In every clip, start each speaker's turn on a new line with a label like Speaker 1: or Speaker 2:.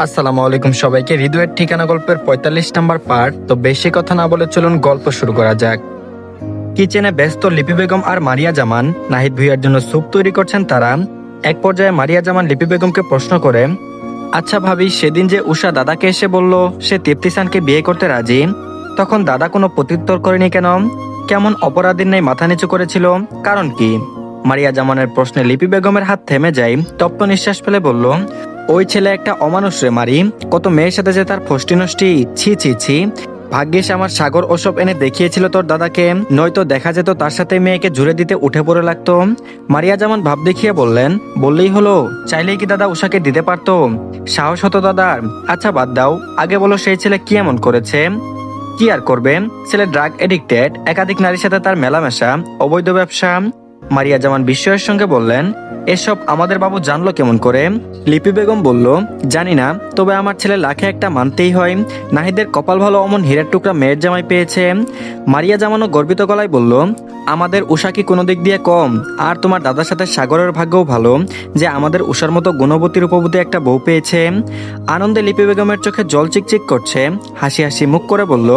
Speaker 1: আসসালামু আলাইকুম সবাইকে। হৃদয়ের ঠিকানা গল্পের ৪৫ নম্বর পার্ট। তো বেশি কথা না বলে চলুন গল্প শুরু করা যাক। কিচেনে ব্যস্ত লিপি বেগম আর মারিয়া জামান নাহিদ ভুইয়ার জন্য স্যুপ তৈরি করছেন তারা। এক পর্যায়ে মারিয়া জামান লিপি বেগমকে প্রশ্ন করে, আচ্ছা ভাবি, সেদিন যে উষা দাদাকে এসে বলল সে তৃপ্তিসানকে বিয়ে করতে রাজি, তখন দাদা কোনো প্রত্যুত্তর করেনি কেন? কেমন অপরাধীর ন্যায় মাথা নিচু করেছিল? কারণ কি? মারিয়া জামানের প্রশ্নে লিপি বেগমের হাত থেমে যায়। তপ্ত নিঃশ্বাস ফেলে বলল, ওই ছেলে একটা অমানুষ রে মারি। কত মেয়ের সাথে যে তার ফষ্টি নষ্টি, ছি ছি ছি। ভাগ্যিস আমার সাগর ওসব এনে দেখিয়েছিল তোর দাদাকে, নয়তো দেখা যেত তার সাথে মেয়েকে জুড়ে দিতে উঠে পড়ে লাগতো। মারিয়া জামান ভাব দেখিয়ে বললেন, বললেই হলো, চাইলেই কি দাদা উষাকে দিতে পারতো? সাহস হতো দাদার? আচ্ছা বাদ দাও, আগে বলো সেই ছেলে কি এমন করেছে? কি আর করবে, ছেলে ড্রাগ এডিক্টেড, একাধিক নারীর সাথে তার মেলামেশা, অবৈধ ব্যবসা। মারিয়া জামান বিস্ময়ের সঙ্গে বললেন, এসব আমাদের বাবু জানলো কেমন করে? লিপি বেগম বলল, জানি না, তবে আমার ছেলে লাখে একটা মানতেই হয়। নাহিদের কপাল ভালো অমন হীরের টুকরা মেয়ের জামাই পেয়েছে। মারিয়া জামানও গর্বিত গলায় বলল, আমাদের উষা কি কোনো দিক দিয়ে কম? আর তোমার দাদার সাথে সাগরের ভাগ্যও ভালো যে আমাদের উষার মতো গুণবতী রূপবতী একটা বউ পেয়েছে। আনন্দে লিপি বেগমের চোখে জল চিকচিক করছে। হাসি হাসি মুখ করে বলল,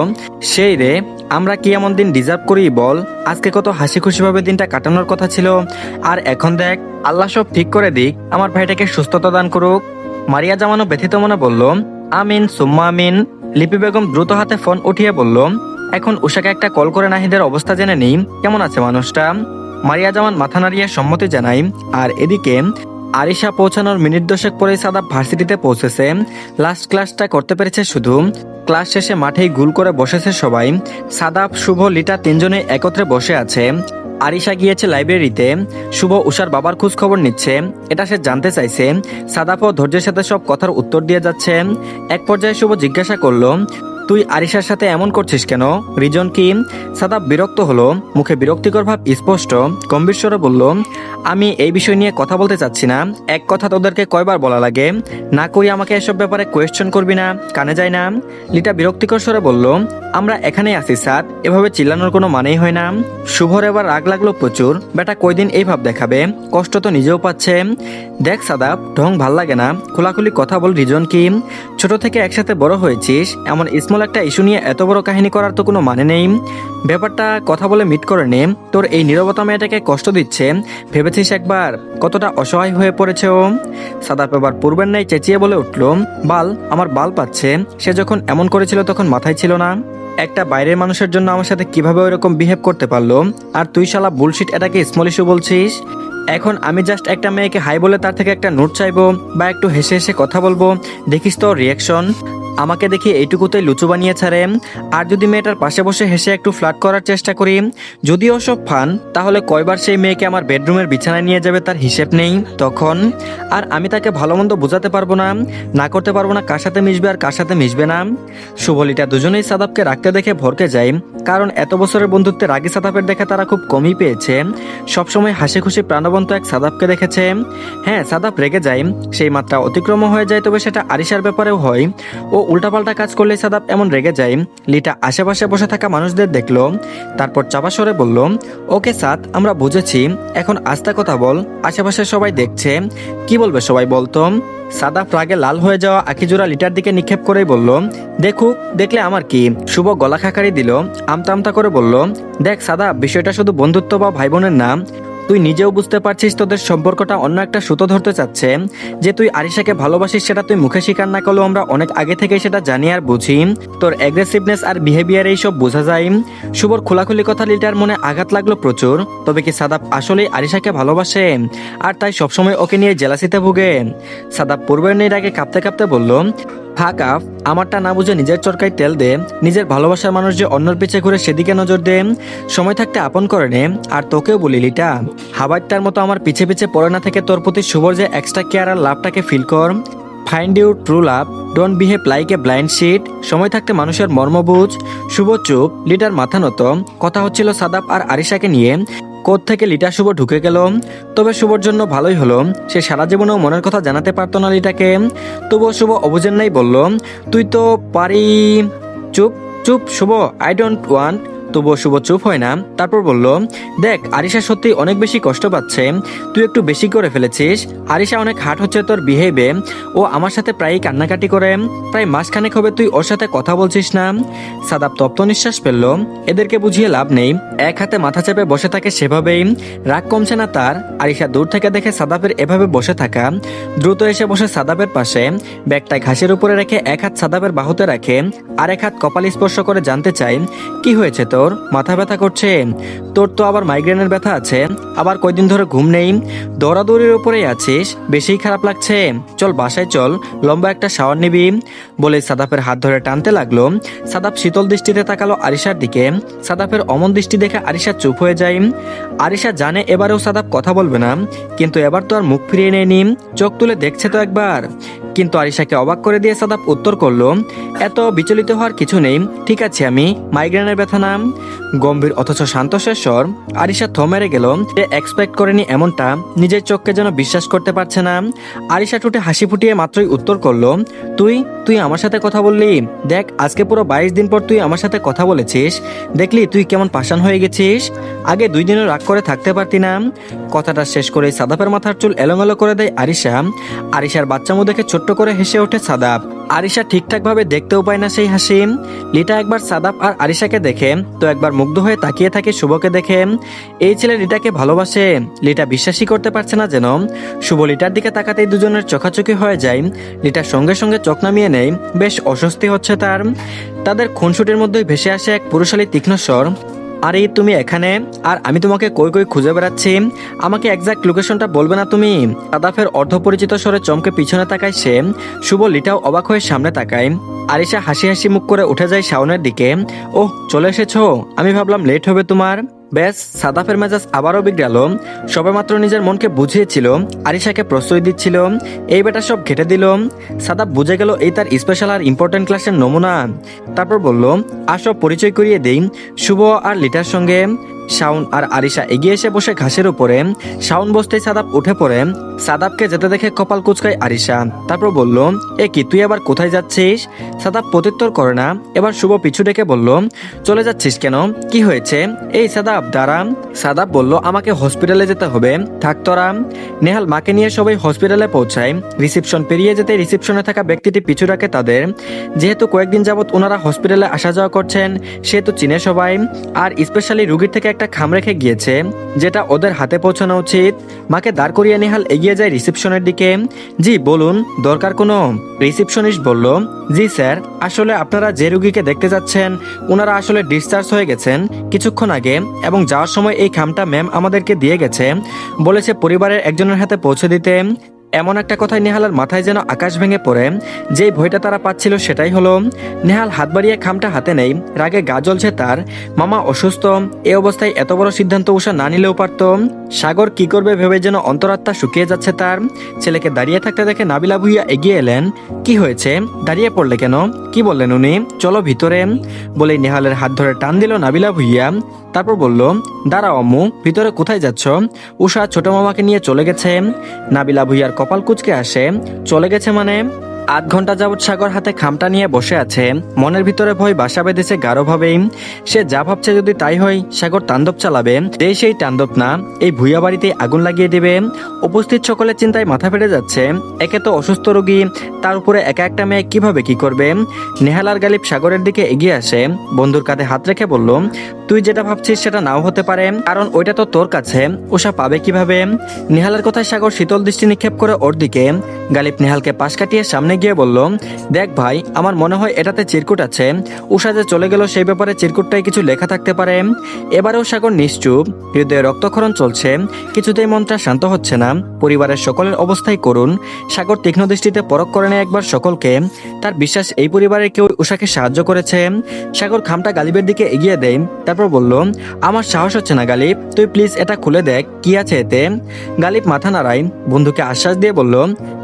Speaker 1: সেই রে, আমরা কি এমন দিন ডিজার্ভ করি বল? আজকে কত হাসি খুশিভাবে দিনটা কাটানোর কথা ছিল, আর এখন দেখ, আল্লাহ সব ঠিক করে দিক, আমার ভাইটাকে সুস্থতা দান করুক। মারিয়া জামানও ব্যথিত মনে বলল, আমিন সুম্মা আমিন। লিপি বেগম দ্রুত হাতে ফোন উঠিয়ে বলল, এখন উষাকে একটা কল করে নাহিদের অবস্থা জেনে নিই, কেমন আছে মানুষটা। মারিয়া জামান মাথা নাড়িয়ে সম্মতি জানাই। আর এদিকে আরিশা পৌঁছানোর মিনিট দশেক পরেই সাদাব ভার্সিটিতে পৌঁছেছে। লাস্ট ক্লাসটা করতে পেরেছে শুধু। ক্লাস শেষে মাঠেই গুল করে বসেছে সবাই। সাদাব, শুভ, লিটা তিনজনে একত্রে বসে আছে। আরিশা গিয়েছে লাইব্রেরিতে। শুভ উষার বাবার খোঁজ খবর নিচ্ছে, এটা সে জানতে চাইছে। সাদাবও ধৈর্যের সাথে সব কথার উত্তর দিয়ে যাচ্ছে। এক পর্যায়ে শুভ জিজ্ঞাসা করলো, তুই আরিশার সাথে এমন করছিস কেন? রিজন কি? সাদাব বিরক্ত হলো, মুখে বিরক্তিকর ভাব স্পষ্ট। গম্ভীর স্বরে বলল, আমি এই বিষয় নিয়ে কথা বলতে চাচ্ছি না। এক কথা তোদেরকে কয়বার বলা লাগে? না করি আমাকে এসব ব্যাপারে কোয়েশ্চেন করবি না, কানে যায় না? লিটা বিরক্তিকর স্বরে বলল, আমরা এখানেই আছি স্যার, এভাবে চিল্লানোর কোনো মানেই হয় না। শুভর এবার রাগ লাগলো প্রচুর। বেটা কয়দিন এই ভাব দেখাবে? কষ্ট তো নিজেও পাচ্ছে। দেখ সাদাব, ঢং ভাল লাগে না, খোলাখুলি কথা বল, রিজন কি? ছোট থেকে একসাথে বড় হয়েছিস, এমন স্মল একটা ইস্যু নিয়ে এত বড় কাহিনী করার তো কোনো মানে নেই। ব্যাপারটা কথা বলে মিট করে নে। তোর এই নীরবতা মেয়েটাকে কষ্ট দিচ্ছে, ভেবেছিস একবার কতটা অসহায় হয়ে পড়েছে ও? সাদাব এবার পূর্বের ন্যায় চেঁচিয়ে বলে উঠল, বাল আমার বাল পাচ্ছে। সে যখন এমন করেছিল তখন মাথায় ছিল না? একটা বাইরের মানুষের জন্য আমার সাথে কিভাবে ওইরকম বিহেভ করতে পারলো? আর তুই শালা বুলশিট এটাকে স্মল ইস্যু বলছিস? এখন আমি জাস্ট একটা মেয়েকে হাই বলে তার থেকে একটা নোট চাইবো বা একটু হেসে হেসে কথা বলবো, দেখিস তো রিয়াকশন। আমাকে দেখি এইটুকুতেই লুচু বানিয়ে ছাড়ে। আর যদি মেয়েটার পাশে বসে হেসে একটু ফ্লার্ট করার চেষ্টা করি, যদিও সব ফান, তাহলে কয়বার সেই মেয়েকে আমার বেডরুমের বিছানায় নিয়ে যাবে তার হিসেব নেই তখন। আর আমি তাকে ভালো মন্দ বোঝাতে পারবো না, না করতে পারবো না কার সাথে মিশবে আর কার সাথে মিশবে না। শুভলিটা দুজনেই সাদাবকে রাখতে দেখে ভরকে যায়, কারণ এত বছরের বন্ধুত্বে রাগী সাদাবের দেখা তারা খুব কমই পেয়েছে। সবসময় হাসি খুশি প্রাণবন্ত এক সাদাবকে দেখেছে। হ্যাঁ, সাদাব রেগে যায়, সেই মাত্রা অতিক্রম হয়ে যায়, তবে সেটা আরিশার ব্যাপারেও হয়। ও উল্টাপাল্টা কাজ করলে সাদাব এমন রেগে যায়। লিটা আশেপাশে বসে থাকা মানুষদের দেখলো, তারপর চাপা স্বরে বলল, ওকে সাদ, আমরা বুঝেছি, এখন আস্তে কথা বল, আশেপাশে সবাই দেখছে, কি বলবে সবাই বলতো? সাদাব রাগে লাল হয়ে যাওয়া আখিজোড়া লিটার দিকে নিক্ষেপ করেই বলল, দেখুক, দেখলে আমার কি? শুভ গলা খাকারি দিল, আমতা আমতা করে বলল, দেখ সাদাব, বিষয়টা শুধু বন্ধুত্ব বা ভাই বোনের না। তুই নিজেও বুঝতে পারছিস তোদের সম্পর্কটা অন্য একটা সুতো ধরতে চাচ্ছে। যে তুই আরিশাকে ভালোবাসিস সেটা তুই মুখে স্বীকার না করলেও আমরা অনেক আগে থেকে সেটা জানি আর বুঝি। তোর অ্যাগ্রেসিভনেস আর বিহেভিয়ার এইসব বোঝা যায়। শুভর খোলাখুলি কথা লিটার মনে আঘাত লাগলো প্রচুর। তবে কি সাদাব আসলেই আরিশাকে ভালোবাসে আর তাই সবসময় ওকে নিয়ে জেলাসিতে ভুগে? সাদাব পূর্বের নেই আগে কাঁপতে কাঁপতে বলল, ফাক আপ, আমারটা না বুঝে নিজের চরকায় তেল দে। নিজের ভালোবাসার মানুষ যে অন্যর পিছে ঘুরে সেদিকে নজর দে। সময় থাকতে আপন করে নে। আর তোকেও বলি লিটা, হাবাইটার মতো আমার পিছে পিছে পড়ে না থেকে তোর প্রতি শুভর যে এক্সট্রা কেয়ার আর লাভটাকে ফিল কর। Find your true love, don't behave like a blind shit. সময় থাকতে মানুষের মর্ম বুঝ। শুভ চুপ, লিটার মাথা নত। কথা হচ্ছিল সাদাব আর আরিশাকে নিয়ে। কোথ থেকে লিটা শুভ ঢুকে গেল। তবে শুভর জন্য ভালোই হলো, সে সারা জীবনেও মনের কথা জানাতে পারতো না লিটাকে। তবুও শুভ অবুঝেন নাই বলল, তুই তো পারি। চুপ চুপ শুভ, আই ডোন্ট ওয়ান্ট। তবুও শুভ চুপ হয় না। তারপর বলল, দেখ আরিশা সত্যি অনেক বেশি কষ্ট পাচ্ছে, তুই একটু বেশি করে ফেলেছিস। আরিশা অনেক হার্ট হচ্ছে তোর বিহেভে, ও আমার সাথে প্রায়ই কান্নাকাটি করে, প্রায় মাসখানেক হবে তুই ওর সাথে কথা বলছিস না। সাদাব তপ্ত নিঃশ্বাস ফেললো। এদেরকে বুঝিয়ে লাভ নেই, এক হাতে মাথা চেপে বসে থাকে সেভাবেই। রাগ কমছে না তার। আরিশা দূর থেকে দেখে সাদাবের এভাবে বসে থাকা, দ্রুত এসে বসে সাদাবের পাশে, ব্যাগটায় ঘাসের উপরে রেখে এক হাত সাদাবের বাহুতে রাখে, আর এক হাত কপাল স্পর্শ করে জানতে চাই, কি হয়েছে তোর, মাথা ব্যথা করছে? তোর তো আবার মাইগ্রেনের ব্যথা আছে, আবার কয়দিন ধরে ঘুম নেই, দৌড়াদৌড়ির উপরেই আছিস, বেশিই খারাপ লাগছে, চল বাসায় চল, লম্বা একটা শাওয়ার নিবি। বলে সাদাফের হাত ধরে টানতে লাগলো। সাদাফ শীতল দৃষ্টিতে তাকালো আরিশার দিকে। সাদাফের অমন দৃষ্টি দেখে আরিশা চুপ হয়ে যায়। আরিশা জানে এবারেও সাদাফ কথা বলবে না, কিন্তু এবার তো আর মুখ ফিরিয়ে নেয়নি, চোখ তুলে দেখছে তো একবার। কিন্তু আরিশাকে অবাক করে দিয়ে সাদাফ উত্তর করলো, এত বিচলিত হওয়ার কিছু নেই, ঠিক আছে আমি, মাইগ্রেনের ব্যথা না। গম্ভীর অথচ শান্ত শেষ স্বর। আরিশা থমেরে গেল। সে এক্সপেক্ট করেনি এমনটা, নিজের চোখকে যেন বিশ্বাস করতে পারছে না। আরিশা ঠোঁটে হাসি ফুটিয়ে মাত্রই উত্তর করলো, তুই তুই আমার সাথে কথা বললি? দেখ আজকে পুরো 22 দিন পর তুই আমার সাথে কথা বলেছিস, দেখলি তুই কেমন পাষাণ হয়ে গেছিস, আগে 2 দিনও রাগ করে থাকতে পারতি না। কথাটা শেষ করে সাদাপের মাথার চুল এলোমেলো করে দেয় আরিশা। আরিশার বাচ্চামো দেখে ছোট্ট করে হেসে ওঠে সাদাপ। আরিশা ঠিকঠাক ভাবে দেখতেও পায় না সেই হাসি। লিটা একবার সাদাপ আর আরিশাকে দেখে তো একবার মুগ্ধ হয়ে তাকিয়ে থাকে শুভকে দেখে। এই ছেলে লিটাকে ভালোবাসে, লিটা বিশ্বাসই করতে পারছে না যেন। শুভ লিটার দিকে তাকাতেই দুজনের চোখাচোখি হয়ে যায়। লিটার সঙ্গে সঙ্গে চোখ নামিয়ে নেয়, বেশ অস্বস্তি হচ্ছে তার। তাদের খুনসুটির মধ্যেই ভেসে আসে এক পুরুষালী তীক্ষ্ণ স্বর, আরে তুমি এখানে, আর আমি তোমাকে কই কই খুঁজে বেড়াচ্ছি, আমাকে এক্সাক্ট লোকেশনটা বলবে না তুমি? সাদাফের অর্ধপরিচিত স্বরে চমকে পিছনে তাকায় সে। শুভ লিটাও অবাক হয়ে সামনে তাকায়। আরিশা হাসি হাসি মুখ করে উঠে যায় শাওনের দিকে। ওহ চলে এসেছো, আমি ভাবলাম লেট হবে তোমার। ব্যাস, সাদাফের মেজাজ আবারও বিগড়ালো। সবেমাত্র নিজের মনকে বুঝিয়েছিল, আরিশাকে প্রশ্রয় দিচ্ছিল, এই বেটা সব ঘেটে দিল। সাদাফ বুঝে গেল এই তার স্পেশাল আর ইম্পর্টেন্ট ক্লাসের নমুনা। তারপর বলল, আসো পরিচয় করিয়ে দেই, শুভ আর লিটার সঙ্গে। শাওন আর আরিশা এগিয়ে এসে বসে ঘাসের উপরে। শাওন বসতেই সাদাপ উঠে পড়ে। সাদাপকে যেতে দেখে কপাল কুচকায় আরিশা। তারপর বলল, এ কি তুই আবার কোথায় যাচ্ছিস? সাদাপ প্রত্যুত্তর করে না। এবার শুভ পিছু ডেকে বলল, চলে যাচ্ছিস কেন, কি হয়েছে? এই সাদাপ দাঁড়া। সাদাপ বলল, আমাকে হসপিটালে যেতে হবে, থাক তোরা। নেহাল মাকে নিয়ে সবাই হসপিটালে পৌঁছায়। রিসেপশন পেরিয়ে যেতে রিসেপশনে থাকা ব্যক্তিটি পিছু রাখে তাদের। যেহেতু কয়েকদিন যাবৎ ওনারা হসপিটালে আসা যাওয়া করছেন, সেহেতু চিনে সবাই। আর স্পেশালি রুগীর থেকে একটা খাম রেখে গিয়েছে, যেটা ওদের হাতে পৌঁছানো উচিত। মাকে দাঁড় করিয়ে নেহাল এগিয়ে যায় রিসেপশনের দিকে। জি বলুন, দরকার কোনো? রিসেপশনিস্ট বলল, জি স্যার, আসলে আপনারা যে রুগীকে দেখতে যাচ্ছেন, ওনারা আসলে ডিসচার্জ হয়ে গেছেন কিছুক্ষণ আগে, এবং যাওয়ার সময় এই খামটা ম্যাম আমাদেরকে দিয়ে গেছে, বলেছে পরিবারের একজনের হাতে পৌঁছে দিতে। এমন একটা কথায় নেহালের মাথায় যেন আকাশ ভেঙে পড়ে। যেই ভয়টা তারা পাচ্ছিল সেটাই হলো। নেহাল হাত বাড়িয়ে খামটা হাতে নেই, রাগে গা জ্বলছে তার। মামা অসুস্থ, এ অবস্থায় এত বড় সিদ্ধান্ত উষা না নিলেও পারত। সাগর কি করবে ভেবে যেন অন্তরাত্মা শুকিয়ে যাচ্ছে তার। ছেলেকে দাঁড়িয়ে থাকতে দেখে নাবিলা ভুইয়া এগিয়ে এলেন। কি হয়েছে, দাঁড়িয়ে পড়লে কেন, কি বললেন উনি? চলো ভিতরে, বলেই নেহালের হাত ধরে টান দিল নাবিলা ভুইয়া। তারপর বলল, দাঁড়াও আম্মু, ভিতরে কোথায় যাচ্ছ? উষা ছোট মামাকে নিয়ে চলে গেছে। নাবিলা ভুইয়ার কপাল কুঁচকে আসে। চলে গেছে মানে? 8 ঘন্টা যাবৎ সাগর হাতে খামটা নিয়ে বসে আছে। মনের ভিতরে ভয় বাসা বেঁধেছে গাঢ়ভাবেই। সে যা ভাবছে যদি তাই হয়, সাগর তাণ্ডব চালাবে। সেই তাণ্ডব না, এই ভুইয়া বাড়িতে আগুন লাগিয়ে দেবে। উপস্থিত সকলের চিন্তায় মাথা ফেটে যাচ্ছে। একে তো অসুস্থ রোগী, তার উপরে একা একটা মেয়ে কিভাবে কি করবে? নেহাল আর গালিব সাগরের দিকে এগিয়ে আসে। বন্ধুর কাঁধে হাত রেখে বলল, তুই যেটা ভাবছিস সেটা নাও হতে পারে, কারণ ওইটা তো তোর কাছে, উষা পাবে কিভাবে? নেহালের কথায় সাগর শীতল দৃষ্টি নিক্ষেপ করে ওর দিকে। গালিব নেহালকে পাশ কাটিয়ে সামনে গিয়ে বলল, দেখ ভাই, আমার মনে হয় এটাতে চিরকুট আছে। উষা যে চলে গেল সেই ব্যাপারে চিরকুটটাই কিছু লেখা থাকতে পারে। এবারেও সাগর নিশ্চুপ, হৃদয়ে রক্তক্ষরণ চলছে, কিছুতেই মনটা শান্ত হচ্ছে না। পরিবারের সকলের অবস্থাই করুন। সাগর তীক্ষ্ণ দৃষ্টিতে পরখ করে নেয় একবার সকলকে। তার বিশ্বাস এই পরিবারের কেউ উষাকে সাহায্য করেছে। সাগর খামটা গালিবের দিকে এগিয়ে দেয়। তারপর বলল, আমার সাহস হচ্ছে না গালিব, তুই প্লিজ এটা খুলে দেখ, কি আছে এতে? গালিব মাথা নাড়ায়, বন্ধুকে আশ্বাস দিয়ে বলল,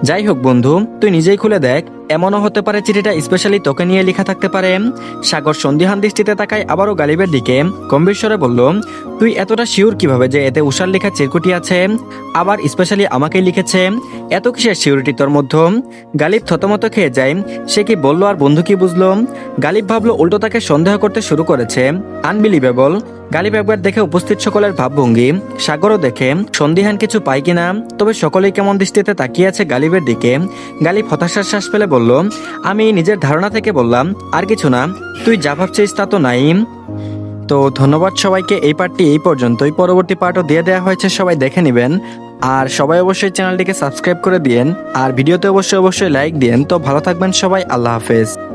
Speaker 1: যাই হোক বন্ধু, তুই নিজেই খুলে দেখ, এমনও হতে পারে চিঠিটা স্পেশালি তোকে নিয়ে লেখা থাকতে পারে। সাগর সন্দিহান দৃষ্টিতে তাকায় আবারও গালিবের দিকে, গম্ভীর স্বরে বলল, তুই এতটা শিওর কিভাবে যে এতে উষার লেখা চিরকুটি আছে, আবার স্পেশালি আমাকেই লিখেছে? এত কিসের সিউরিটি তোর মধ্যে? গালিব থতমত খেয়ে যায়। সে কি বললো আর বন্ধু কি বুঝলো? গালিব ভাবলো উল্টো তাকে সন্দেহ করতে শুরু করেছে। আনবিলিভেবল। গালিব একবার দেখে উপস্থিত সকলের ভাবভঙ্গি, সাগরও দেখে সন্দিহান কিছু পায় কিনা। তবে সকলেই কেমন দৃষ্টিতে তাকিয়ে আছে গালিবের দিকে। গালিব হতাশার শ্বাস ফেলে বলল, আমি নিজের ধারণা থেকে বললাম, আর কিছু না। তুই যা ভাবছিস তা তো নাই। তো ধন্যবাদ সবাইকে, এই পার্টটি এই পর্যন্তই। পরবর্তী পার্টও দিয়ে দেওয়া হয়েছে, সবাই দেখে নেবেন। আর সবাই অবশ্যই চ্যানেলটিকে সাবস্ক্রাইব করে দিয়েন, আর ভিডিওতে অবশ্যই লাইক দিয়েন। তো ভালো থাকবেন সবাই, আল্লাহ হাফেজ।